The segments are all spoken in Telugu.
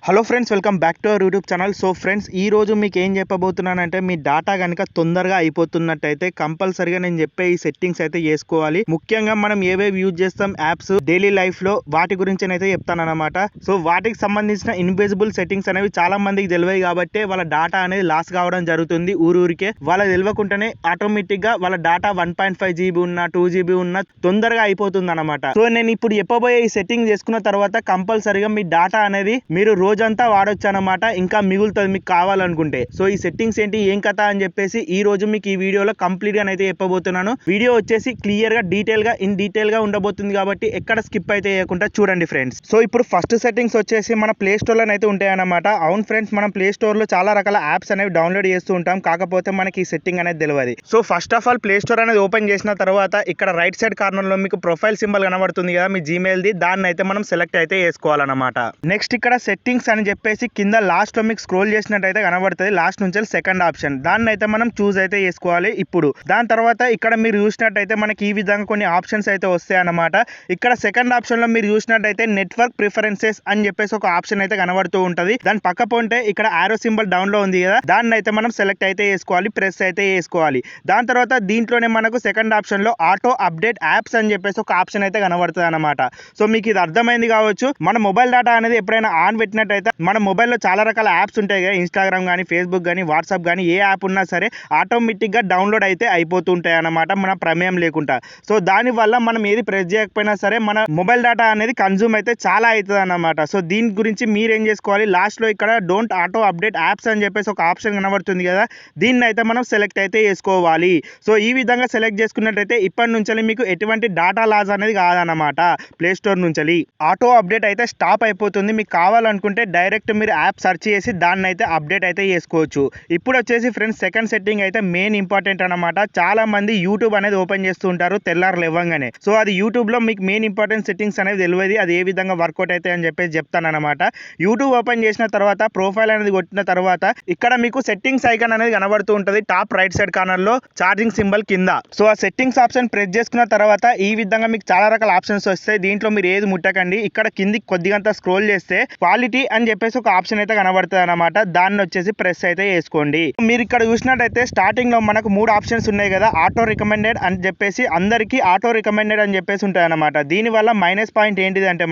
Hello friends, welcome back to our YouTube channel. So friends, ఈ రోజు మీకు ఏం చెప్పబోతున్నానంటే, మీ డాటా కనుక తొందరగా అయిపోతున్నట్టయితే కంపల్సరిగా నేను చెప్పే ఈ సెట్టింగ్స్ అయితే చేసుకోవాలి. ముఖ్యంగా మనం ఏవేవి యూజ్ చేస్తాం యాప్స్ డైలీ లైఫ్ లో, వాటి గురించి అయితే చెప్తానన్నమాట. సో వాటికి సంబంధించిన ఇన్విజిబుల్ సెట్టింగ్స్ అనేవి చాలా మందికి తెలియదు కాబట్టి వాళ్ళ డాటా అనేది లాస్ కావడం జరుగుతుంది. ఊరికే వాళ్ళకి తెలియకుండానే ఆటోమేటిక్ గా వాళ్ళ డాటా 1.5 GB ఉన్నా 2 GB ఉన్నా తొందరగా అయిపోతుంది అనమాట. సో నేను ఇప్పుడు చెప్పబోయే ఈ సెట్టింగ్ చేసుకున్న తర్వాత కంపల్సరిగా మీ డాటా అనేది మీరు రోజంతా వాడొచ్చు అనమాట. ఇంకా మిగులుతుంది మీకు కావాలనుకుంటే. సో ఈ సెట్టింగ్స్ ఏంటి, ఏం కథ అని చెప్పేసి ఈ రోజు మీకు ఈ వీడియోలో కంప్లీట్ గా అయితే చెప్పబోతున్నాను. వీడియో వచ్చేసి క్లియర్ గా డీటెయిల్ గా ఉండబోతుంది కాబట్టి ఎక్కడ స్కిప్ అయితే చేయకుండా చూడండి ఫ్రెండ్స్. సో ఇప్పుడు ఫస్ట్ సెట్టింగ్స్ వచ్చేసి మన ప్లే స్టోర్ లో అయితే ఉంటాయి అన్నమాట. అవును ఫ్రెండ్స్, మనం ప్లే స్టోర్ లో చాలా రకాల యాప్స్ అనేవి డౌన్లోడ్ చేస్తూ ఉంటాం, కాకపోతే మనకి ఈ సెట్టింగ్ అనేది తెలియదు. So first of all play store అనేది ఓపెన్ చేసిన తర్వాత ఇక్కడ రైట్ సైడ్ కార్నర్ లో మీకు ప్రొఫైల్ సింబల్ కనబడుతుంది కదా, మీ జీమెయిల్ ది. దాన్ని అయితే మనం సెలెక్ట్ అయితే చేసుకోవాలన్నమాట. నెక్స్ట్ ఇక్కడ సెట్టింగ్స్ అని చెప్పేసి కింద లాస్ట్ లో మీకు స్క్రోల్ చేసినట్టయితే కనబడుతుంది. లాస్ట్ నుంచి సెకండ్ ఆప్షన్, దాన్ని అయితే మనం చూస్ అయితే చేసుకోవాలి. ఇప్పుడు దాని తర్వాత ఇక్కడ మీరు చూసినట్టయితే మనకి ఈ విధంగా కొన్ని ఆప్షన్స్ అయితే వస్తాయి అన్నమాట. ఇక్కడ సెకండ్ ఆప్షన్ లో మీరు చూసినట్టయితే నెట్వర్క్ ప్రిఫరెన్సెస్ అని చెప్పేసి ఒక ఆప్షన్ అయితే కనబడుతూ ఉంటది. దాని పక్క పోంటే ఇక్కడ ఆరో సింబల్ డౌన్ లో ఉంది కదా, దాన్ని అయితే మనం సెలెక్ట్ అయితే చేసుకోవాలి, ప్రెస్ అయితే చేసుకోవాలి. దాని తర్వాత దీంట్లోనే మనకు సెకండ్ ఆప్షన్ లో ఆటో అప్డేట్ యాప్స్ అని చెప్పేసి ఒక ఆప్షన్ అయితే కనబడుతుంది అనమాట. సో మీకు ఇది అర్థమైంది కావచ్చు. మన మొబైల్ డేటా అనేది ఎప్పుడైనా ఆన్ పెట్టినట్టయితే మన మొబైల్లో చాలా రకాల యాప్స్ ఉంటాయి కదా, ఇన్స్టాగ్రామ్ కానీ, ఫేస్బుక్ కానీ, వాట్సాప్ కానీ, ఏ యాప్ ఉన్నా సరే ఆటోమేటిక్గా డౌన్లోడ్ అయితే అయిపోతుంటాయి అన్నమాట, మన ప్రమేయం లేకుండా. సో దానివల్ల మనం ఏది ప్రెస్ చేయకపోయినా సరే మన మొబైల్ డేటా అనేది కన్జ్యూమ్ అయితే చాలా అవుతుంది అన్నమాట. సో దీని గురించి మీరేం చేసుకోవాలి, లాస్ట్లో ఇక్కడ డోంట్ ఆటో అప్డేట్ యాప్స్ అని చెప్పేసి ఒక ఆప్షన్ కనబడుతుంది కదా, దీన్ని అయితే మనం సెలెక్ట్ అయితే చేసుకోవాలి. సో ఈ విధంగా సెలెక్ట్ చేసుకున్నట్టయితే ఇప్పటి నుంచి మీకు ఎటువంటి డేటా లాస్ అనేది కాదన్నమాట. ప్లే స్టోర్ నుంచి ఆటో అప్డేట్ అయితే స్టాప్ అయిపోతుంది. మీకు కావాలనుకుంటే డైరెక్ట్ మీరు యాప్ సెర్చ్ చేసి దాన్ని అయితే అప్డేట్ అయితే చేసుకోవచ్చు. ఇప్పుడు వచ్చేసి ఫ్రెండ్స్ సెకండ్ సెట్టింగ్ అయితే మెయిన్ ఇంపార్టెంట్ అనమాట. చాలా మంది యూట్యూబ్ అనేది ఓపెన్ చేస్తూ ఉంటారు తెల్లారు లేవగానే. సో అది యూట్యూబ్ లో మీకు మెయిన్ ఇంపార్టెంట్ సెట్టింగ్స్ అనేది తెలియదు, అది ఏ విధంగా వర్కౌట్ అయితే అని చెప్పేసి చెప్తానమాట. యూట్యూబ్ ఓపెన్ చేసిన తర్వాత ప్రొఫైల్ అనేది కొట్టిన తర్వాత ఇక్కడ మీకు సెట్టింగ్స్ ఐకాన్ అనేది కనబడుతూ ఉంటుంది టాప్ రైట్ సైడ్ కార్నర్ లో ఛార్జింగ్ సింబల్ కింద. సో ఆ సెట్టింగ్స్ ఆప్షన్ ప్రెస్ చేసుకున్న తర్వాత ఈ విధంగా మీకు చాలా రకాల ఆప్షన్స్ వస్తాయి. దీంట్లో మీరు ఏది ముట్టకండి. ఇక్కడ కింది కొద్దిగా స్క్రోల్ చేస్తే క్వాలిటీ అని చెప్పేసి ఒక ఆప్షన్ అయితే కనబడుతుంది అనమాట. దాన్ని వచ్చేసి ప్రెస్ అయితే చేసుకోండి. మీరు ఇక్కడ చూసినట్టయితే స్టార్టింగ్ లో మనకు 3 ఆప్షన్స్ ఉన్నాయి కదా, ఆటో రికమెండెడ్ అని చెప్పేసి అందరికి ఆటో రికమెండెడ్ అని చెప్పేసి ఉంటాయి అనమాట. దీని వల్ల మైనస్ పాయింట్ ఏంటిది అంటే,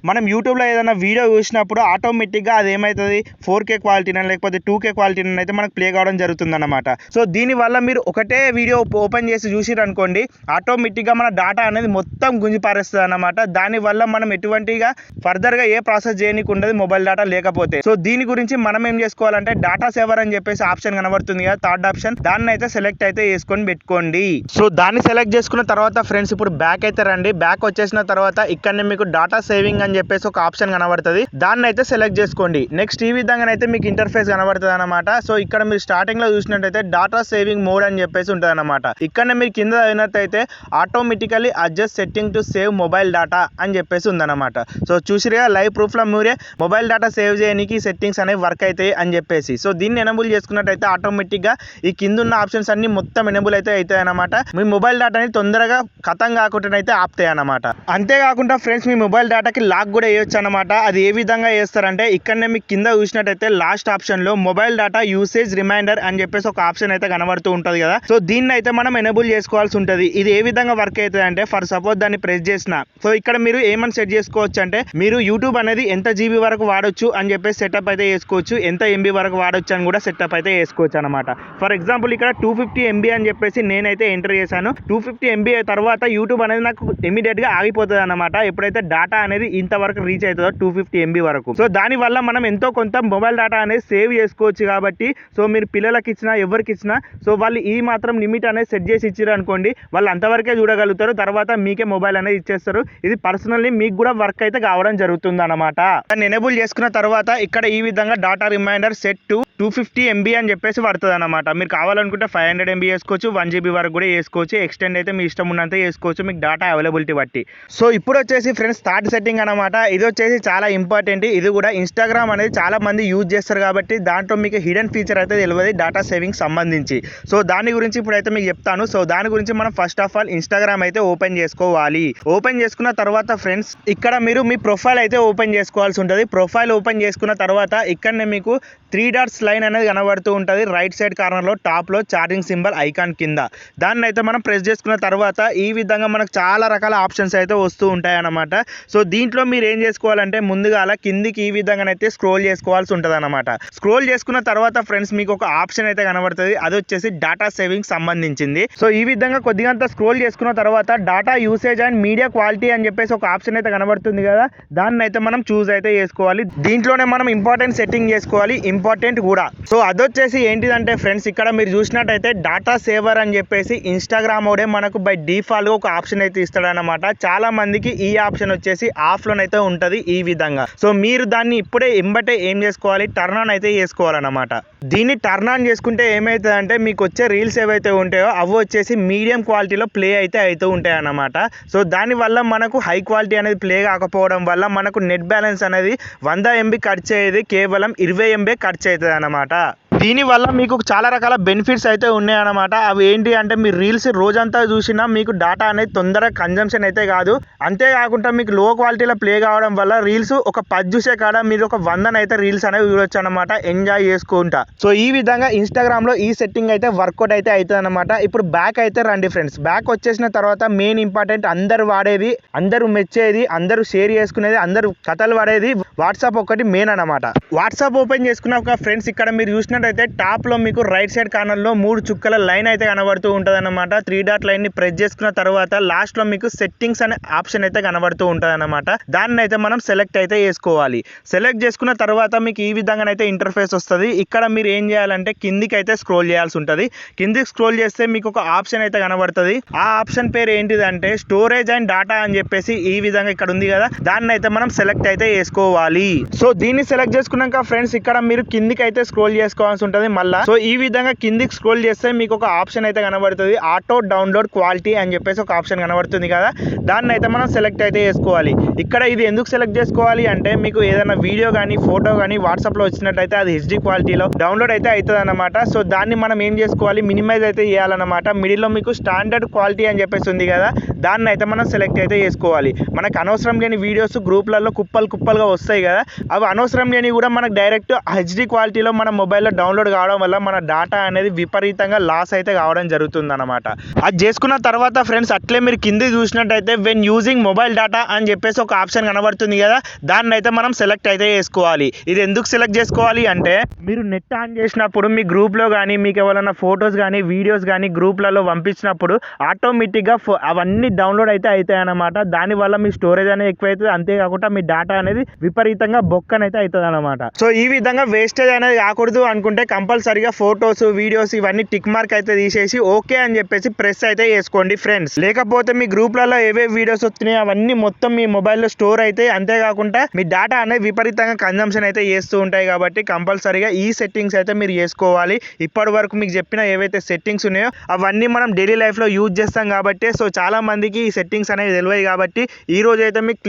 మనం యూట్యూబ్ లో ఏదైనా వీడియో చూసినప్పుడు ఆటోమేటిక్ గా అది ఏమవుతుంది 4K క్వాలిటీ లేకపోతే 2K క్వాలిటీ అయితే మనకు ప్లే కావడం జరుగుతుంది అనమాట. సో దీని వల్ల మీరు ఒకటే వీడియో ఓపెన్ చేసి చూసిరు అనుకోండి, ఆటోమేటిక్ గా మన డాటా అనేది మొత్తం గుంజిపారేస్తుంది అనమాట. దాని వల్ల మనం ఎటువంటిగా ఫర్దర్ గా ఏ ప్రాసెస్ చేయడానికి ఉండదు మొబైల్ డేటా లేకపోతే. సో దీని గురించి మనం ఏం చేసుకోవాలంటే డాటా సేవర్ అని చెప్పేసి ఆప్షన్ కనబడుతుంది కదా, థర్డ్ ఆప్షన్, దాన్ని అయితే సెలెక్ట్ అయితే చేసుకొని పెట్టుకోండి. సో దాన్ని సెలెక్ట్ చేసుకున్న తర్వాత ఫ్రెండ్స్ ఇప్పుడు బ్యాక్ అయితే రండి. బ్యాక్ వచ్చేసిన తర్వాత ఇక్కడనే మీకు డాటా సేవింగ్ అని చెప్పేసి ఒక ఆప్షన్ కనబడుతుంది, దాన్ని అయితే సెలెక్ట్ చేసుకోండి. నెక్స్ట్ ఈ విధంగా అయితే మీకు ఇంటర్ఫేస్ కనబడుతుంది అనమాట. సో ఇక్కడ మీరు స్టార్టింగ్ లో చూసినట్టయితే డాటా సేవింగ్ మోడ్ అని చెప్పేసి ఉంటుంది అనమాట. ఇక్కడనే మీరు కింద అయినట్టయితే automatically adjust setting to save mobile data అని చెప్పేసి ఉందన్నమాట. సో చూసిరా లైవ్ ప్రూఫ్ లో మీరే మొబైల్ డేటా సేవ్ చేయడానికి సెట్టింగ్స్ అనేవి వర్క్ అవుతాయి అని చెప్పేసి. సో దీన్ని ఎనేబుల్ చేసుకున్నట్టయితే ఆటోమేటిక్ గా ఈ కింద ఉన్న ఆప్షన్స్ అన్ని మొత్తం ఎనేబుల్ అయితే అవుతాయి అనమాట. మీ మొబైల్ డేటాని తొందరగా ఖతం కాకుండా అయితే ఆపుతాయి అనమాట. అంతేకాకుండా ఫ్రెండ్స్ మీ మొబైల్ డేటాకి లాక్ కూడా వేయొచ్చు అనమాట. అది ఏ విధంగా చేస్తారంటే, ఇక్కడనే మీకు కింద చూసినట్టయితే లాస్ట్ ఆప్షన్ లో మొబైల్ డేటా యూసేజ్ రిమైండర్ అని చెప్పేసి ఒక ఆప్షన్ అయితే కనబడుతూ ఉంటది కదా. సో దీన్ని అయితే మనం ఎనేబుల్ చేసుకోవాల్సి ఉంటుంది. ఇది ఏ విధంగా వర్క్ అవుతుంది అంటే, ఫర్ సపోజ్ దాన్ని ప్రెస్ చేసిన, సో ఇక్కడ మీరు ఏమని సెట్ చేసుకోవచ్చు అంటే, మీరు యూట్యూబ్ అనేది ఎంత జీబీ వరకు వాడొచ్చు అని చెప్పేసి సెటప్ అయితే చేసుకోవచ్చు, ఎంత ఎంబీ వరకు వాడొచ్చు అని కూడా సెటప్ అయితే చేసుకోవచ్చు అనమాట. ఫర్ ఎగ్జాంపుల్ ఇక్కడ 250 MB అని చెప్పేసి నేనైతే ఎంటర్ చేశాను. 250 MB తర్వాత యూట్యూబ్ అనేది నాకు ఇమీడియట్ గా ఆగిపోతుంది అనమాట, ఎప్పుడైతే డేటా అనేది ఇంతవరకు రీచ్ అవుతుందో 250 MB వరకు. సో దాని వల్ల మనం ఎంతో కొంత మొబైల్ డేటా అనేది సేవ్ చేసుకోవచ్చు కాబట్టి, సో మీరు పిల్లలకి ఇచ్చినా ఎవరికి ఇచ్చినా సో వాళ్ళు ఈ మాత్రం లిమిట్ అనేది సెట్ చేసి ఇచ్చారు అనుకోండి, వాళ్ళు అంతవరకే చూడగలుగుతారు, తర్వాత మీకే మొబైల్ అనేది ఇచ్చేస్తారు. ఇది పర్సనల్లీ మీకు కూడా వర్క్ అయితే కావడం జరుగుతుంది అనమాట. దాన్ని ఎనేబుల్ చేసుకున్న తర్వాత ఇక్కడ ఈ విధంగా data reminder set to 250 MB అని చెప్పేసి పడుతుంది అనమాట. మీరు కావాలనుకుంటే 500 MB చేసుకోవచ్చు, 1 GB వరకు కూడా చేసుకోవచ్చు. ఎక్స్టెండ్ అయితే మీ ఇష్టం ఉన్నంత చేసుకోవచ్చు, మీకు డాటా అవైలబిలిటీ బట్టి. సో ఇప్పుడు వచ్చేసి ఫ్రెండ్స్ థర్డ్ సెట్టింగ్ అనమాట. ఇది వచ్చేసి చాలా ఇంపార్టెంట్. ఇది కూడా ఇన్స్టాగ్రామ్ అనేది చాలా మంది యూజ్ చేస్తారు కాబట్టి దాంట్లో మీకు హిడెన్ ఫీచర్ అయితే తెలియదు డాటా సేవింగ్ సంబంధించి. సో దాని గురించి ఇప్పుడైతే మీకు చెప్తాను. సో దాని గురించి మనం ఫస్ట్ ఆఫ్ ఆల్ ఇన్స్టాగ్రామ్ అయితే ఓపెన్ చేసుకోవాలి. ఓపెన్ చేసుకున్న తర్వాత ఫ్రెండ్స్ ఇక్కడ మీరు మీ ప్రొఫైల్ అయితే ఓపెన్ చేసుకోవాల్సి ఉంటుంది. ప్రొఫైల్ ఓపెన్ చేసుకున్న తర్వాత ఇక్కడనే మీకు 3 డాట్స్ లైన్ అనేది కనబడుతూ ఉంటుంది రైట్ సైడ్ కార్నర్లో టాప్లో ఛార్జింగ్ సింబల్ ఐకాన్ కింద. దాన్ని అయితే మనం ప్రెస్ చేసుకున్న తర్వాత ఈ విధంగా మనకు చాలా రకాల ఆప్షన్స్ అయితే వస్తూ ఉంటాయి అన్నమాట. సో దీంట్లో మీరు ఏం చేసుకోవాలంటే ముందుగా అలా కిందికి ఈ విధంగానైతే స్క్రోల్ చేసుకోవాల్సి ఉంటుంది అన్నమాట. స్క్రోల్ చేసుకున్న తర్వాత ఫ్రెండ్స్ మీకు ఒక ఆప్షన్ అయితే కనబడుతుంది, అది వచ్చేసి డాటా సేవింగ్ సంబంధించింది. సో ఈ విధంగా కొద్దిగా అంతా స్క్రోల్ చేసుకున్న తర్వాత data usage and media quality అని చెప్పేసి ఒక ఆప్షన్ అయితే కనబడుతుంది కదా, దాన్ని అయితే మనం చూస్ అయితే చేసుకోవాలి. దీంట్లోనే మనం ఇంపార్టెంట్ సెట్టింగ్ చేసుకోవాలి, ఇంపార్టెంట్ కూడా. సో అదొచ్చేసి ఏంటిదంటే ఫ్రెండ్స్ ఇక్కడ మీరు చూసినట్టయితే డాటా సేవర్ అని చెప్పేసి ఇన్స్టాగ్రామ్ ఓడే మనకు బై డిఫాల్ట్ ఒక ఆప్షన్ అయితే ఇస్తాడనమాట. చాలా మందికి ఈ ఆప్షన్ వచ్చేసి ఆఫ్లోన్ అయితే ఉంటుంది ఈ విధంగా. సో మీరు దాన్ని ఇప్పుడే ఎంబటే ఏం చేసుకోవాలి, టర్న్ ఆన్ అయితే చేసుకోవాలన్నమాట. దీన్ని టర్న్ ఆన్ చేసుకుంటే ఏమవుతుందంటే మీకు వచ్చే రీల్స్ ఏవైతే ఉంటాయో అవి వచ్చేసి మీడియం క్వాలిటీలో ప్లే అయితే అవుతూ ఉంటాయి అన్నమాట. సో దానివల్ల మనకు హై క్వాలిటీ అనేది ప్లే కాకపోవడం వల్ల మనకు నెట్ బ్యాలెన్స్ అనేది 100 MB ఖర్చు అయ్యేది కేవలం 20 MB ఖర్చు అవుతుంది అన్నమాట. దీనివల్ల మీకు చాలా రకాల బెనిఫిట్స్ అయితే ఉన్నాయన్నమాట. అవి ఏంటి అంటే మీరు రీల్స్ రోజంతా చూసినా మీకు డేటా అనేది తొందరగా కన్జంప్షన్ అయితే కాదు, అంతేకాకుండా మీకు లో క్వాలిటీలో ప్లే కావడం వల్ల రీల్స్ ఒక 10 చూసే కాడ మీరు ఒక 100 అయితే రీల్స్ అనేవి చూడొచ్చు అనమాట, ఎంజాయ్ చేసుకుంటా. సో ఈ విధంగా ఇన్స్టాగ్రామ్లో ఈ సెట్టింగ్ అయితే వర్కౌట్ అయితే అవుతుంది అనమాట. ఇప్పుడు బ్యాక్ అయితే రండి ఫ్రెండ్స్. బ్యాక్ వచ్చేసిన తర్వాత మెయిన్ ఇంపార్టెంట్ అందరు వాడేది, అందరూ మెచ్చేది, అందరూ షేర్ చేసుకునేది, అందరూ కథలు వాడేది వాట్సాప్ ఒకటి మెయిన్ అనమాట. వాట్సాప్ ఓపెన్ చేసుకున్నాక ఫ్రెండ్స్ ఇక్కడ మీరు చూసినట్టు అయితే టాప్ లో మీకు రైట్ సైడ్ కార్నర్ లో 3 చుక్కల లైన్ అయితే కనబడుతూ ఉంటది అన్నమాట. 3 డాట్ లైన్ ని ప్రెస్ చేసుకున్న తర్వాత లాస్ట్ లో మీకు సెట్టింగ్స్ అనే ఆప్షన్ అయితే కనబడుతూ ఉంటది అన్నమాట. దాన్ని అయితే మనం సెలెక్ట్ అయితే చేసుకోవాలి. సెలెక్ట్ చేసుకున్న తర్వాత మీకు ఈ విధంగానైతే ఇంటర్ఫేస్ వస్తుంది. ఇక్కడ మీరు ఏం చేయాలంటే కిందికి అయితే స్క్రోల్ చేయాల్సి ఉంటుంది. కిందికి స్క్రోల్ చేస్తే మీకు ఒక ఆప్షన్ అయితే కనబడుతుంది. ఆ ఆప్షన్ పేరు ఏంటిదంటే స్టోరేజ్ అండ్ డాటా అని చెప్పేసి ఈ విధంగా ఇక్కడ ఉంది కదా, దాన్ని అయితే మనం సెలెక్ట్ అయితే చేసుకోవాలి. సో దీన్ని సెలెక్ట్ చేసుకున్నాక ఫ్రెండ్స్ ఇక్కడ మీరు కిందికి అయితే స్క్రోల్ చేసుకోవాల్సి ఉంటుంది మళ్ళా. సో ఈ విధంగా కిందికి స్క్రోల్ చేస్తే మీకు ఒక ఆప్షన్ అయితే కనబడుతుంది, ఆటో డౌన్లోడ్ క్వాలిటీ అని చెప్పేసి ఒక ఆప్షన్ కనబడుతుంది కదా, దాన్ని అయితే మనం సెలెక్ట్ అయితే చేసుకోవాలి. ఇక్కడ ఇది ఎందుకు సెలెక్ట్ చేసుకోవాలి అంటే మీకు ఏదైనా వీడియో కానీ ఫోటో కానీ వాట్సాప్ లో వచ్చినట్టయితే అది HD క్వాలిటీలో డౌన్లోడ్ అయితే అవుతుంది అన్నమాట. సో దాన్ని మనం ఏం చేసుకోవాలి, మినిమైజ్ అయితే చేయాలన్నమాట. మిడిల్ లో మీకు స్టాండర్డ్ క్వాలిటీ అని చెప్పేసి ఉంది కదా, దాన్ని అయితే మనం సెలెక్ట్ అయితే చేసుకోవాలి. మనకు అనవసరం లేని వీడియోస్ గ్రూప్లలో కుప్పలుగా వస్తాయి కదా, అవి అనవసరం లేని కూడా మనకు డైరెక్ట్ HD క్వాలిటీలో మన మొబైల్లో డౌన్లోడ్ కావడం వల్ల మన డాటా అనేది విపరీతంగా లాస్ అయితే కావడం జరుగుతుంది అనమాట. అది చేసుకున్న తర్వాత ఫ్రెండ్స్ అట్లే మీరు కింద చూసినట్టయితే వెన్ యూజింగ్ మొబైల్ డాటా అని చెప్పేసి ఒక ఆప్షన్ కనబడుతుంది కదా, దాన్ని అయితే మనం సెలెక్ట్ అయితే చేసుకోవాలి. ఇది ఎందుకు సెలెక్ట్ చేసుకోవాలి అంటే మీరు నెట్ ఆన్ చేసినప్పుడు మీ గ్రూప్లో కానీ మీకు ఎవరైనా ఫొటోస్ కానీ వీడియోస్ కానీ గ్రూప్లలో పంపించినప్పుడు ఆటోమేటిక్గా అవన్నీ డౌన్లోడ్ అయితే అవుతాయి అన్నమాట. దానివల్ల మీ స్టోరేజ్ అనేది ఎక్కువ అవుతుంది, అంతేకాకుండా మీ డాటా అనేది విపరీతంగా బొక్కనైతే అవుతుంది అనమాట. సో ఈ విధంగా వేస్టేజ్ అనేది కాకూడదు అనుకుంటే కంపల్సరీగా ఫొటోస్ వీడియోస్ ఇవన్నీ టిక్ మార్క్ అయితే తీసేసి ఓకే అని చెప్పేసి ప్రెస్ అయితే చేసుకోండి ఫ్రెండ్స్. లేకపోతే మీ గ్రూప్లలో ఏవే వీడియోస్ వస్తున్నాయి అవన్నీ మొత్తం మీ మొబైల్లో స్టోర్ అయితే, అంతేకాకుండా మీ డాటా అనేది విపరీతంగా కన్జంప్షన్ అయితే చేస్తూ ఉంటాయి. కాబట్టి కంపల్సరీగా ఈ సెట్టింగ్స్ అయితే మీరు చేసుకోవాలి. ఇప్పటి వరకు మీకు చెప్పిన ఏవైతే సెట్టింగ్స్ ఉన్నాయో అవన్నీ మనం డైలీ లైఫ్లో యూజ్ చేస్తాం కాబట్టి, సో చాలా మందికి ఈ సెట్టింగ్స్ అనేవి తెలియదు కాబట్టి ఈ రోజు అయితే మీకు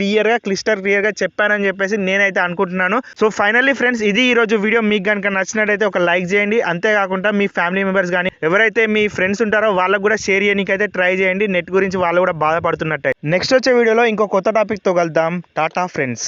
క్లిస్టర్ క్లియర్గా చెప్పానని చెప్పేసి నేనైతే అనుకుంటున్నాను. సో ఫైనల్లీ ఫ్రెండ్స్ ఇది ఈ రోజు వీడియో. మీకు కనుక నచ్చినట్టయితే ఒక లైక్ చేయండి, అంతేకాకుండా మీ ఫ్యామిలీ మెంబర్స్ కానీ ఎవరైతే మీ ఫ్రెండ్స్ ఉంటారో వాళ్ళకు కూడా షేర్ చేయడానికి అయితే ట్రై చేయండి. నెట్ గురించి వాళ్ళు కూడా బాధపడుతున్నట్టే. నెక్స్ట్ వచ్చే వీడియోలో ఇంకో కొత్త టాపిక్ తో కలుద్దాం. టాటా ఫ్రెండ్స్.